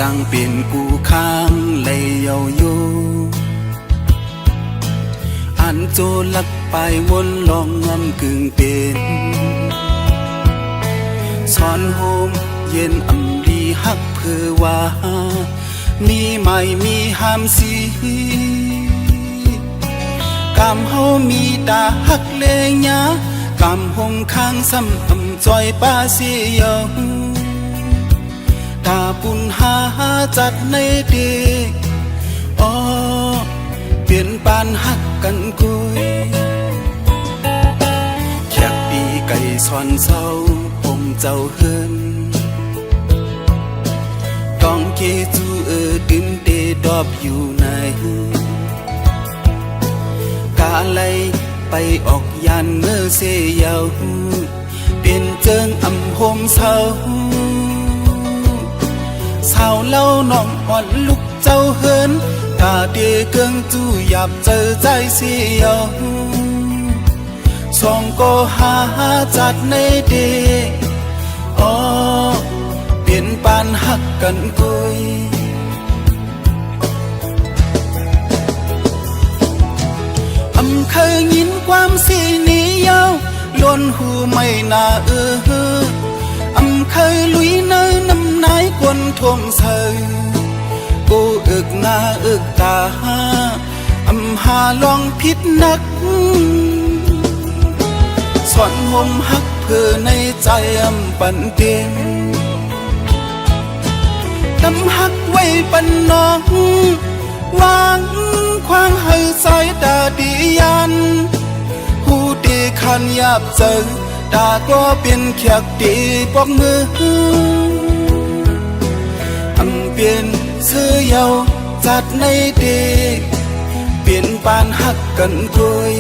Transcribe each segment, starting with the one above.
สร้างเปลี่ยนกูค้างเลยเยาโยอันโจลักไปวนลองงำกึ่งเป็นสอนโฮมเย็นอำดีฮักเพื่อว่ามีไม่มีห้ามสีกำเฮามีตาฮักเลยญากำหงข้างซ้ำอำจอยป้าเสียงตาปุ่นหาจัดในเด็กอ๋อเปลี่ยนปานฮักกันกุยแขกปีไก่สอนเศร้าผมเจ้าเฮินต้องเกจูดินเดดอบอยู่ในกาไลไปออกยานเมื่อเสียาวเปลี่ยนเจิงอำโฮมเศร้าสาวเล่าน้องอ่อนลุกเจ้าเฮินตาเดเกิงจูหยับเจอใจเสียวสองก็หาจัดในเดอ๋อเปลี่ยนปานฮักกันกุยเคยยินความสีนี้ยาวล้นหูไม่น่าเคยลุยเนยน้ำนายกวนทมเสยกูอึกหน้าอึกตาหาลองผิดนักสอนหมฮักเพื่อในใจปันเตียงดำฮักไว้ปันน้องวางควางให้สายตาดียันผู้ดีขันยับเจอตาก็เป็นแขกดีปอกมือเปลี่ยนเสื้อเยาจัดในเด็กเปลี่ยนปานฮักกันกุย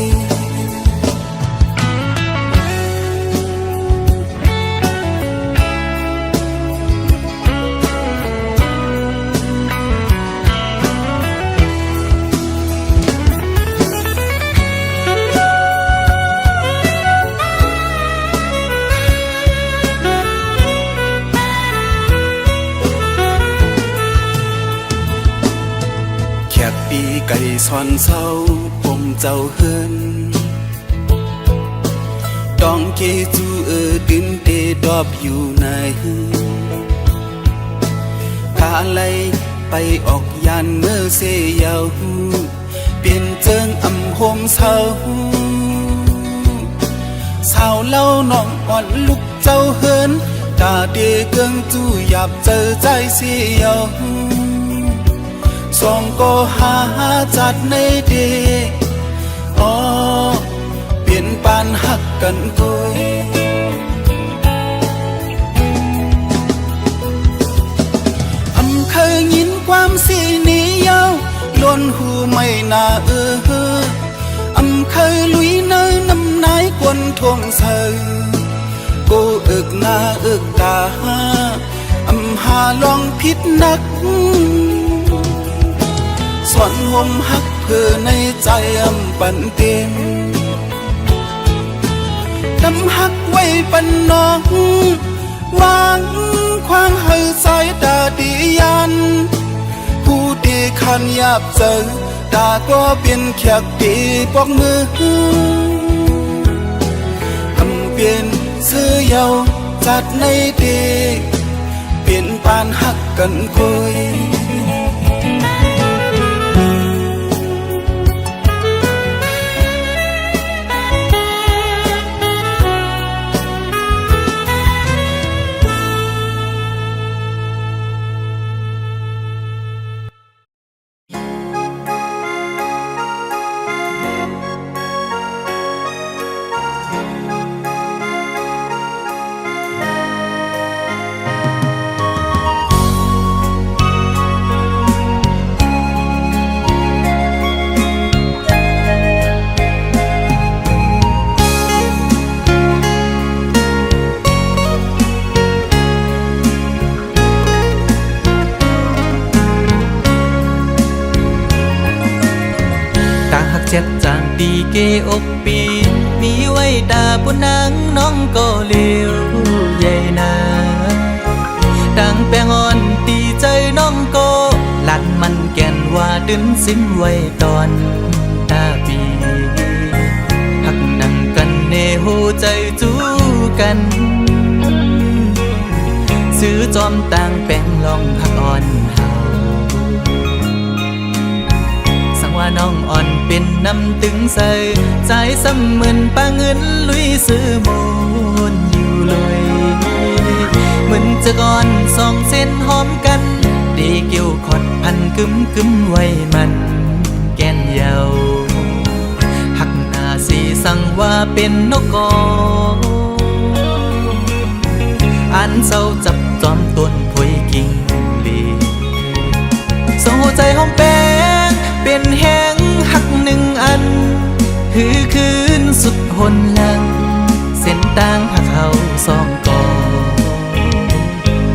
ปีไก่สอนเศร้าผมเจ้าเฮินต้องเกจูดินเดดอบอยู่ในกาไลไปออกยานเมื่อเสียาวเปลี่ยนเจิงอำโฮมเศร้าสาวเล่าน้องอ่อนลุกเจ้าเฮินตาเดเกิงจูหยับเจอใจเสียวสองก็หาจัดในเดอ๋อเปลี่ยนปานฮักกันกุยเคยยินความสีนี้ยาวล้นหูไม่น่าเคยลุยเนยน้ำนายกวนทงเสยกูอึกหน้าอึกตาหาลองผิดนักสอนหมฮักเพื่อในใจปันเต็มดำฮักไว้ปันน้องวางควางให้สายตาดียันผู้ดีขันยับเจอตาก็เป็นแขกดีปอกมือเปลี่ยนเสื้อเยาจัดในเด็กเปลี่ยนปานฮักกันกุยเจ็ดจางปีเกอกปีมีไว้ตาปุนังน้องก็เลี้ยวใหญ่นาดังแปงอ่อนตีใจน้อง ว่าดึนสิ้นไว้ตอนตาปีหักนั่งกันเนหูใจจูกันซื้อจอมต่างแปลงลองหักอ่อนเฮาสั่งว่าน้องอ่อนเป็นน้ำตึงใส่ใจซ้ำเหมือนป้าเงินลุยซื้อมูลอยู่เลยเหมือนจะก่อนสองเส้นหอมกันดีเกี่ยวขอดพันกึมไว้มันแก่นเยาหักหน้าสีสั่งว่าเป็นนกกออันเศร้าจับจอมต้นพวยกิ่งลีโซ่ใจหอมแป้งเป็นแห้งหักหนึ่งอันหือคืนสุดหนหลังเส้นต่างหักเขาสองกอ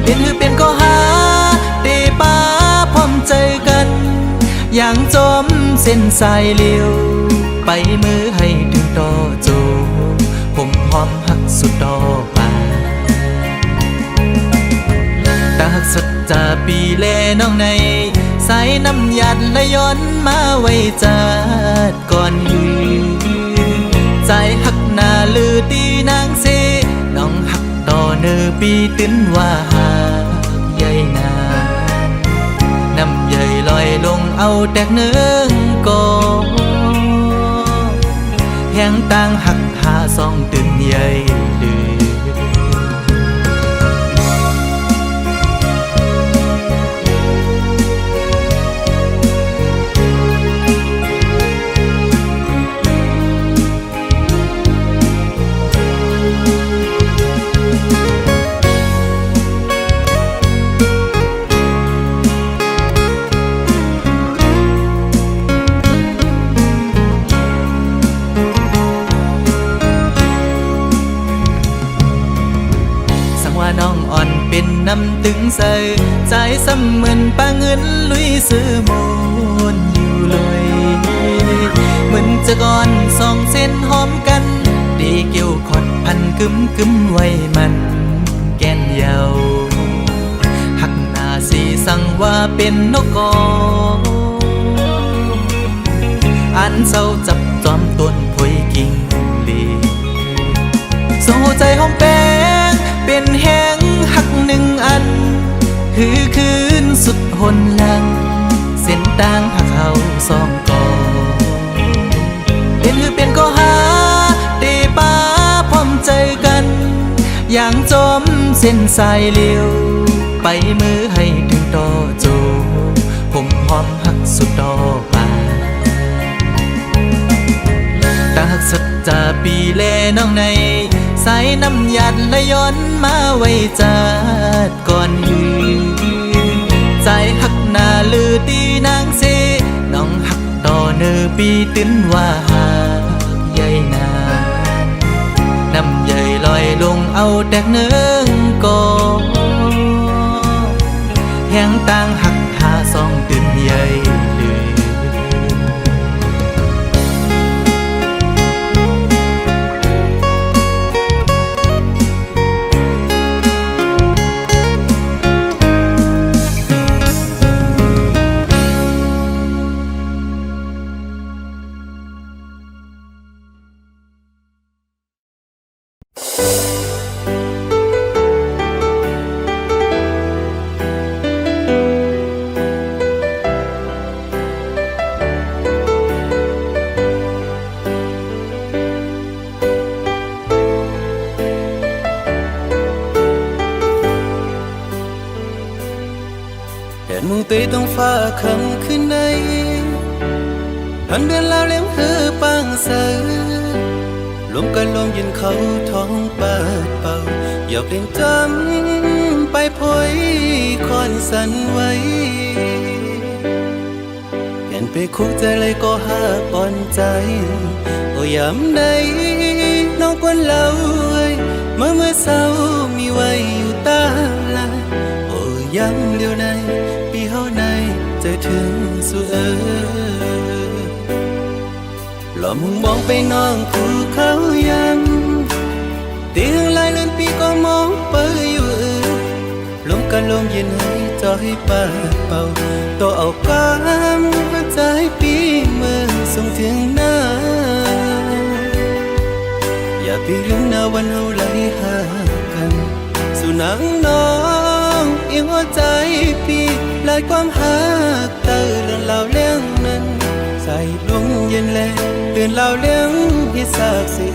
เป็นหือเป็นก็หาเตป้าพร้อมใจกันอย่างจอมเส้นสายเลี้ยวไปมือให้ถึงต่อโจผมหอมหักสุดดอกป่าตาหักสัจจาปีแลน้องในสายน้ำหยัดและย้อนมาไว้จัดก่อนหือใจหักหน้าลือตีนางเสน้องหักต่อเนื้อปีตื้นว่าหากใหญ่นาน้ำใหญ่ลอยลงเอาแตกเนื้อกอแห้งต่างหักหาสองตื่นใหญ่ดื้อน้องอ่อนเป็นน้ำตึงใส่ใจซ้ำเหมือนป้าเงินลุยซื้อมูลอยู่เลยเหมือนจะก่อนสองเส้นหอมกันดีเกี่ยวขอดพันกึมไว้มันแก่นเยาหักหน้าสีสั่งว่าเป็นนกกออันเศร้าจับจอมต้นพวยกิ่งลีโซ่ใจหอมแป้งเป็นแห้งหักหนึ่งอันหือคืนสุดหนหลังเส้นต่างหักเขาสองกอเป็นหือเป็นก็หาเตป้าพร้อมใจกันอย่างจอมเส้นสายเลี้ยวไปมือให้ถึงต่อโจผมหอมหักสุดดอกป่าตาหักสัจจาปีแลน้องในสายน้ำหยัดและย้อนมาไว้จัดก่อนหือใจหักหน้าลือตีนางเสน้องหักต่อเนื้อปีตื้นว่าหากใหญ่นาน้ำใหญ่ลอยลงเอาแตกเนื้อกอแห้งต่างหักหาสองตื่นใหญ่มึงตีต้องฟ้าคำขึ้นในพันเดือนแล้วเลี้ยงหือปังเสือลมกันลมเย็นเขาท้องเปิดเป่าอยากเล่นจำไปพอยคอนสันไว้เปลี่ยนไปคู่ใจเลยก็หาปอนใจโอ้ยามใดน้องกวนเล่าเมื่อเศร้ามีไว้อยู่ตาลายโอ้ยย้ำเดียวในเฮาในใจถึงสุดหล่อมุงมองไปน้องภูเขายังตีหึงลายเลือนปีก็มองไปอยู่ลมกันลมเย็นให้จอ อยปากเป่าตัวเอาความหัวใจปีเมื่อส่งถึงหน้าอย่าไปลืมนะวันเฮาไหลหากันสู่นังน้องอีหัวใจปีหลายความหักเตือนเล่าเรื่องนั้นใส่ลมเย็นแลเตือนเล่าเรื่องที่สากสิ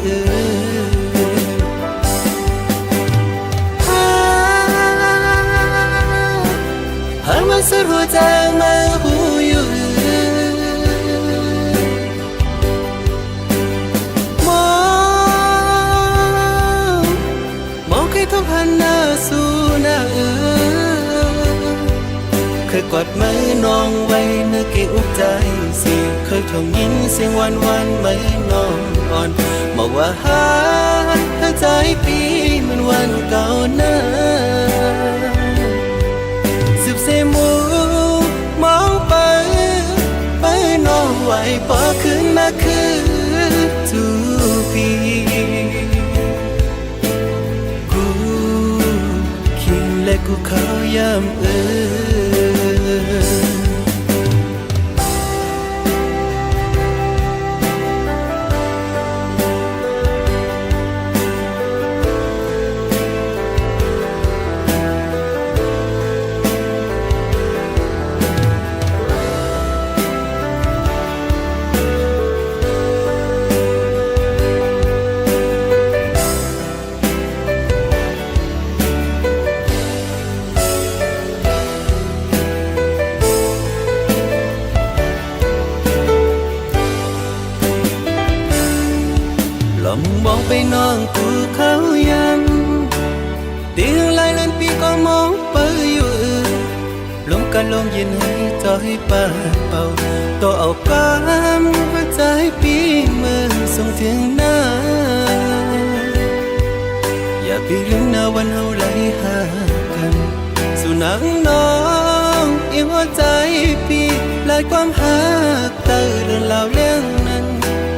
หากมันสุดหัวใจมาหูอยู่มองเคยทุกหันหน้าสู่หน้าเคยกอดมือน้องไว้เนื้อเกอุกใจสิเคยทงยินเสียงหวานหวานไม่น้องอ่อนบอกว่าหาใจปีเหมือนวันเก่านะสืบเสมูมองไปน้องไหวพอขึ้นมาคือทุกปีกูคิงและกูเขาย้ำลองมองไปน้องกูเขายังตีหลายล้านปีก็มองไปอยู่ลมกันลมเย็นให้จอยปากเป่าตัวเอาความหัวใจปีเมื่อส่งถึงหน้าอย่าไปลืมนะวันเฮาไหลหากันสู่นังน้องอีหัวใจปีหลายความหักเตือนเล่าเรื่องนั้น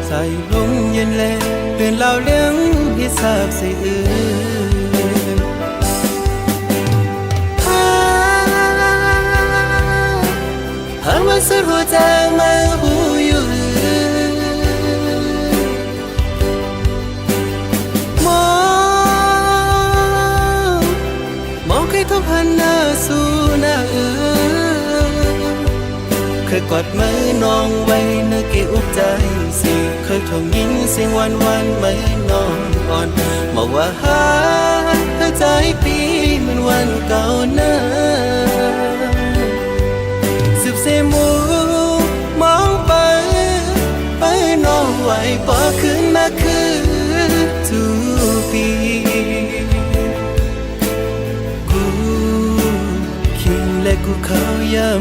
ใส่ลมเย็นแลเตือนเล่าเรื่องที่ทราบสิหากมันสุดหัวใจมาหูอยู่มองเคยทบหันหน้าสู่หน้าเคยกอดมือน้องไว้เนื้อเกอุกใจสิเคยทงยินเสียงหวานหวานไม่น้องอ่อนบอกว่าหาใจปีเหมือนวันเก่านะสืบเสมูมองไปน้องไหวพอขึ้นมาคือทุกปีกูคิงและกูเขาย้ำ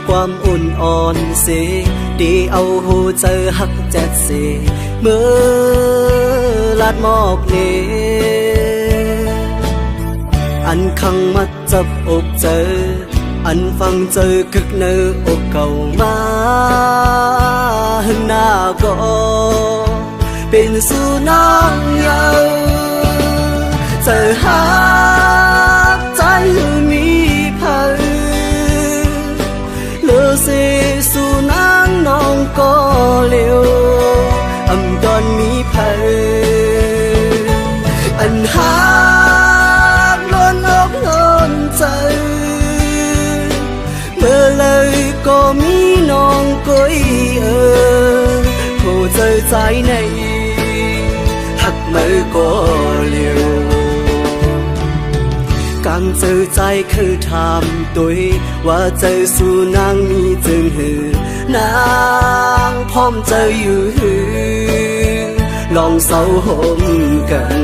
ความอุ่นอ่อนเสดีเอาหูเจอหักแจ็ดเสเมื่อลาดหมอกเนอันขังมัดจับอกเจออันฟังเจอคึกเนื้ออกเก่ามาหน้าก็เป็นสุนัขยาวเจอหาใจมีพันเสสู่นางน้องก็เลี้ยวอำดอนมีเผยอันหากล้นอกล้นใจเมื่อเลยก็มีน้องก้อยผู้เจอใจในหักมือก็เลี้ยว càng giờใจคือทำตัวว่าเจอสู่นางมีจึงหือนางพร้อมเจออยู่หือลองเศร้าหมกัน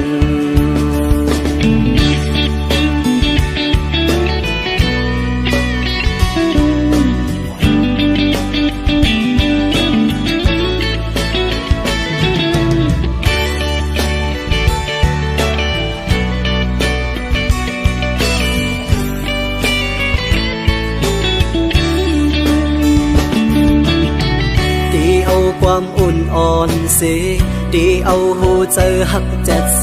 ความอุ่นอ่อนเสดีเอาหูเจอหักแจ็ดเส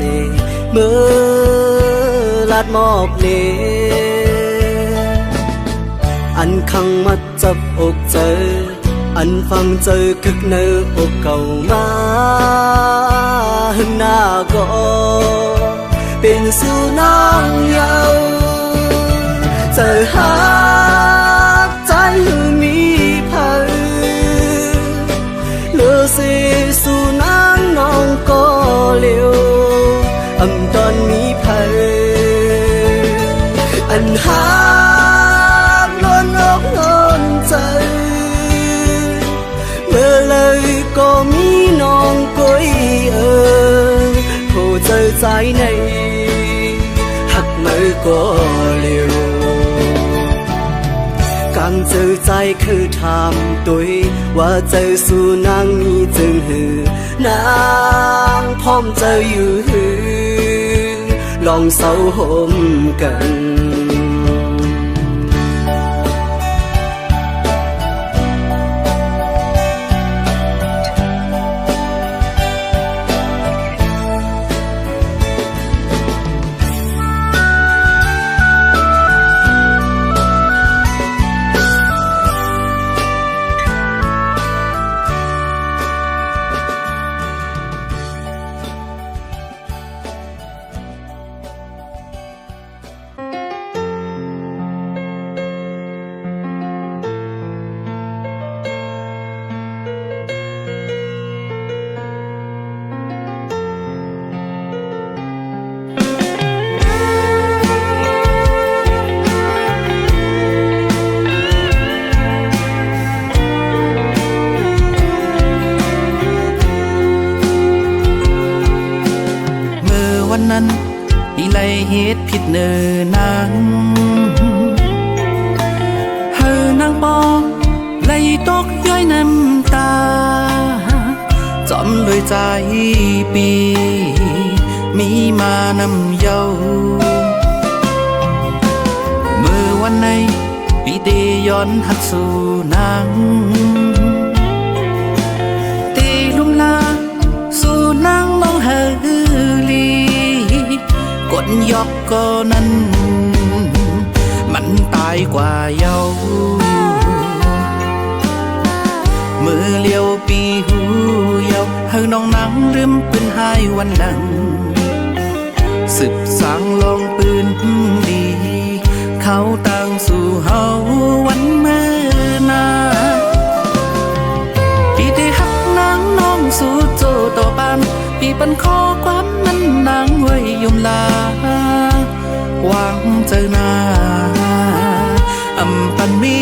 เมื่อลาดมอบเลอันขังมัดจับอกเจออันฟังเจอคึกเนื้ออกเก่ามาหึงหน้าก็เป็นสู่น้องเยาเจอหักใจมีสิสู่นางน้องก็เลี้ยวตอนมีเผยอันหากล้นอกล้นใจเมื่อเลยก็มีน้องก้อยผู้เจอใจในหักมือก็เลี้ยวcàngเจอใจคือทำตัวว่าเจอสู่นางมีจึงหือนางพร้อมเจออยู่หือลองเศร้าหมกันนั้นอีไลเหตุผิดเนินนางเฮอนางปอไลตกย้อยน้ำตาจอมเลยใจปีมีมานำเยาเมื่อวันในปีเดย้อนหักสู่นางเตลุมลาสู่นางมองเฮลีกดยอกก็นั้นมันตายกว่าเยามือเลี้ยวปีหูเยาเฮาน้องนังลืมปืนหายวันหลังสืบสางลองปืนดีเขาต่างสู่เฮาวันเมื่อนาปีได้หักนางน้องสู่โจต่อบ้านปีปันข้อความนั้นนางไว้ยุมลาวางเจอหน้าปันมี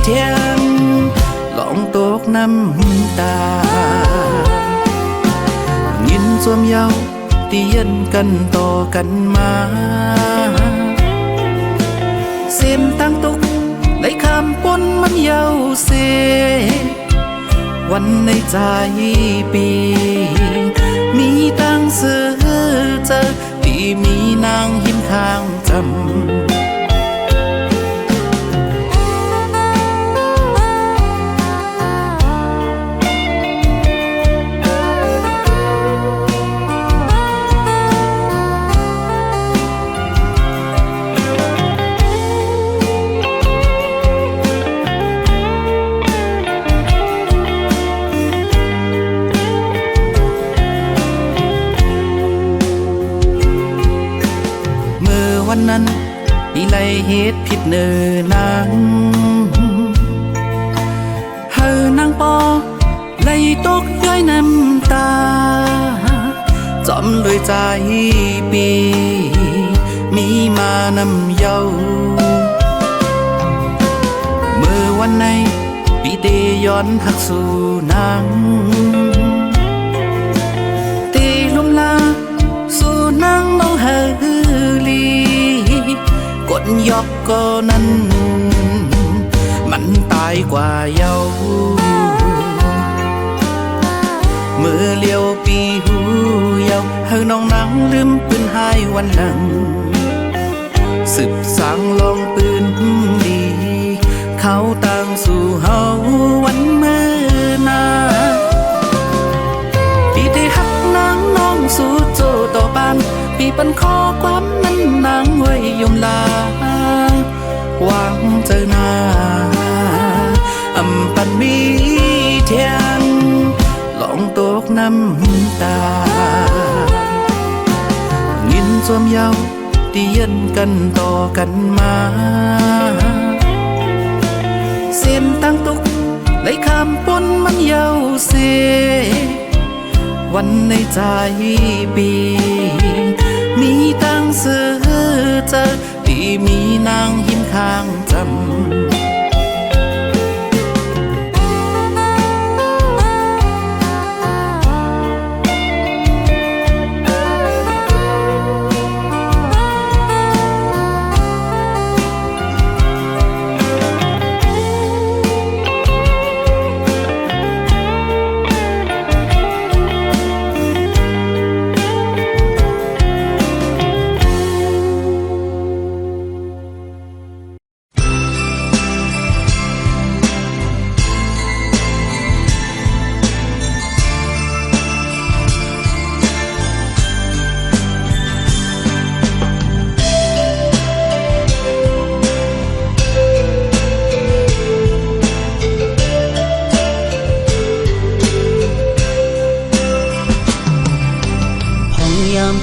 เทียนลองตกน้ำตายินสวมเยาเตียนกันต่อกันมาเสียมตั้งตุกในคำปนมันเยาเสวันในใจปีมีตั้งเสือเจอที่มีนางหิมข้างจำวันนั้นอีไลเหตุผิดเนินนางเฮอนางปอไลตกย้อยน้ำตาจอมเลยใจปีมี มานำเยาเมื่อวันในปีเตย้อนหักสู่นางเตลมลาสู่นางน้องเฮลีกดยอกก็นั้นมันตายกว่าเยาเมื่อเลี้ยวปีหูเยาเฮาน้องนางลืมปืนหายวันหลังสืบสางลองปืนดีเขาต่างสู่เฮาวันเมื่อนาปีที่หักนางน้องสู่โจต่อปานปีปันขอความนั้นนางไว้ยมลาวางเจอหน้าอำปันมีเทียงลองตกน้ำตายินสวมเยาเตียนกันต่อกันมาเส้นตั้งตุกไหลข้ามปนมันเยาเสวันในใจปีมีตั้งเสือเจอที่มีนางหินข้างจำ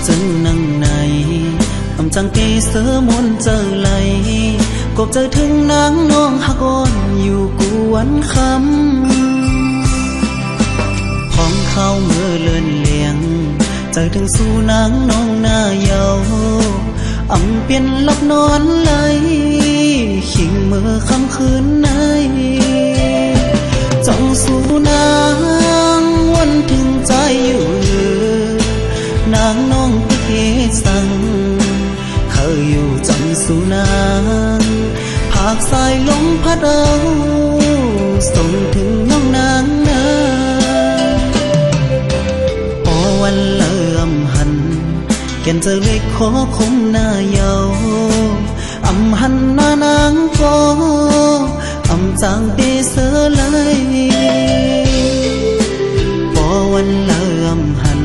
จึงนั่งในอำจังเกเสมนเจอไหลกบเจอถึงนางน้องหักอ่อนอยู่กวนคำของเขาเมื่อเลื่อนเลียงเจอถึงสู่นางน้องหน้าเยาอำเปลี่ยนลับนอนไหลขิงเมื่อค่ำคืนในจ้องสู่นางวันถึงใจอยู่นางน้องพิเกสั่งเคยอยู่จำสุนางภาคสายลมพัดเอาส่งถึงน้องนางนาพอวันเลื่อมหันแก่นเจอเล็กขอคมหน้าเยาอำหันหน้านางก็อำจางเตเสเลยพอวันเลื่อมหัน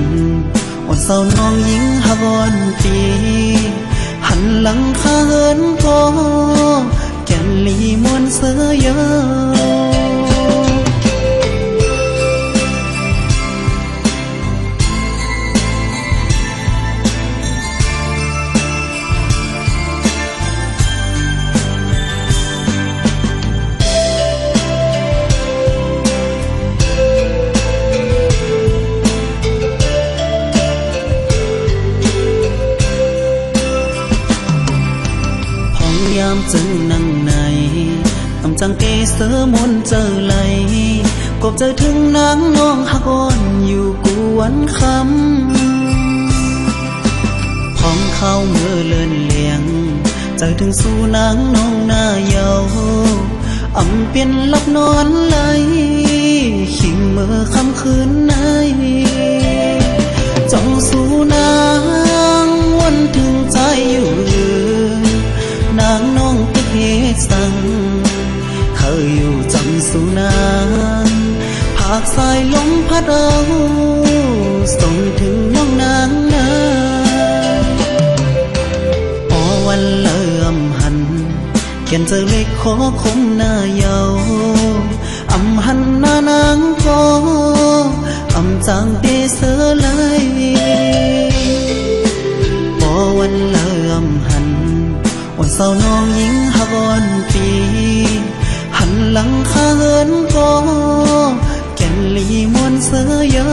วันเศร้าน้องหญิงหักอ่อนปีหันหลังข้าเหินก็แก่นลีมวนเสือยาจึงนั่งในอำจังเกเสมนเจอไหลกบเจอถึงนางน้องหักอ่อนอยู่กวนคำของเขาเมื่อเลื่อนเลียงเจอถึงสู่นางน้องหน้าเยาอำเปลี่ยนลับนอนไหลขิงเมื่อค่ำคืนในจ้องสู่นางวันถึงใจอยู่นางน้องพิเกสั่งเคยอยู่จำสุนางภาคสายลมพัดเอาส่งถึงน้องนางนาพอวันเลื่อมหันแก่นเจอเล็กขอคมหน้าเยาอำหันหน้านางก็อำจางเตเสเลยพอวันเลื่อมหันวันเศร้าน้องหญิงหักอ่อนปีหันหลังข้าเหินก็แก่นลีมวนเสือยา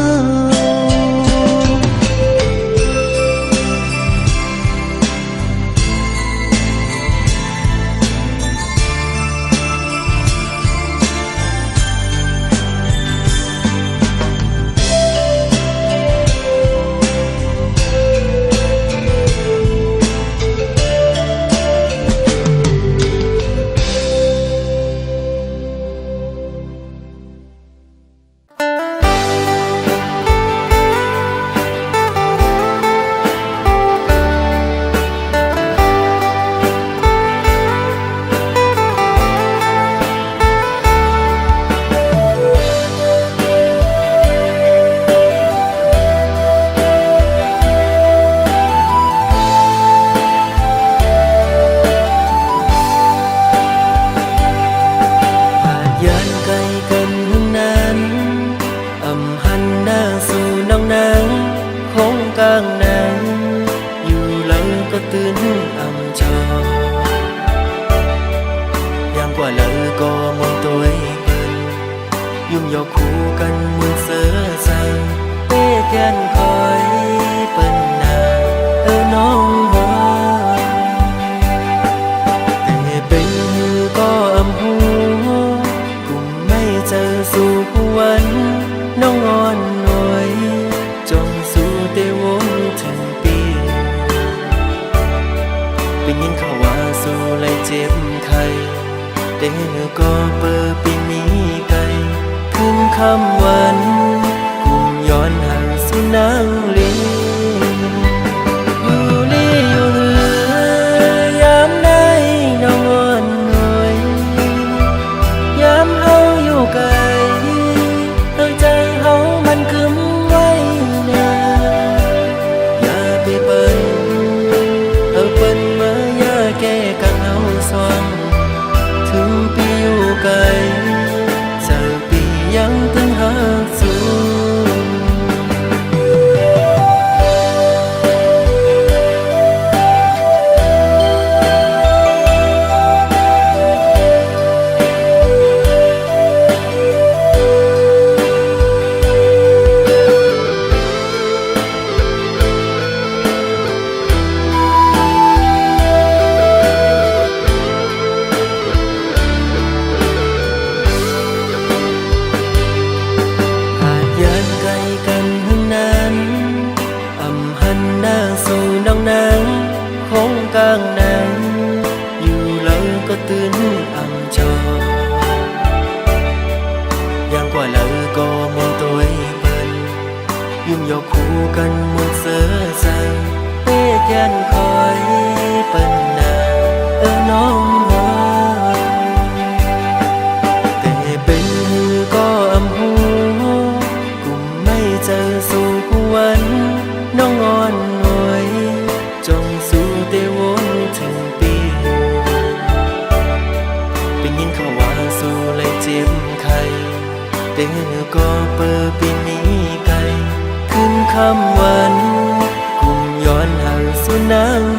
ก็มองตัวเปิ้นยุ่งยอกคู่กันมุนเสือสังเป้แกนคอยเปิ้นนาน้องบ่แต่เป็นก็อำหูกุมไม่เจอสู่วันน้องอ่อนหน่อยจงสู่เตวงถึงปีเป็นยินเขาว่าสู่ไล่เจ็บไข้แต่ก็เปิดปีมีไกลถึงคำวันกุมย้อนห่างสู่นางลีอยู่ลีอยู่เหือยามใดน้องอ่อนหน่อยยามเฮาอยู่ไกลตั้งใจเฮามันคึมไว้นาอย่าไปเปิ้นเอาเปิ้นมาอย่าแก้กังเฮาสว่างถึงปีอยู่ไกลเจ้าปียังตึงหักสูกลางนั้นอยู่แล้วก็ตื่นอ่ำจออย่างกว่าแล้วก็มองตัวเปิ้นยุ่งยอกคู่กันหมดเสือสังเป้แกนคอยเปิ้นนาน้องบ่แต่เป็นก็อำหูกุมไม่เจอสู่วันน้องอ่อนหน่อยจงสู่เตวนถึงปีเป็นยินเขาว่าสู่ไล่เจ็บไข้แต่ก็เปิดปีนี้ไกลขึ้นคำวันกุมย้อนห่างสู่นาง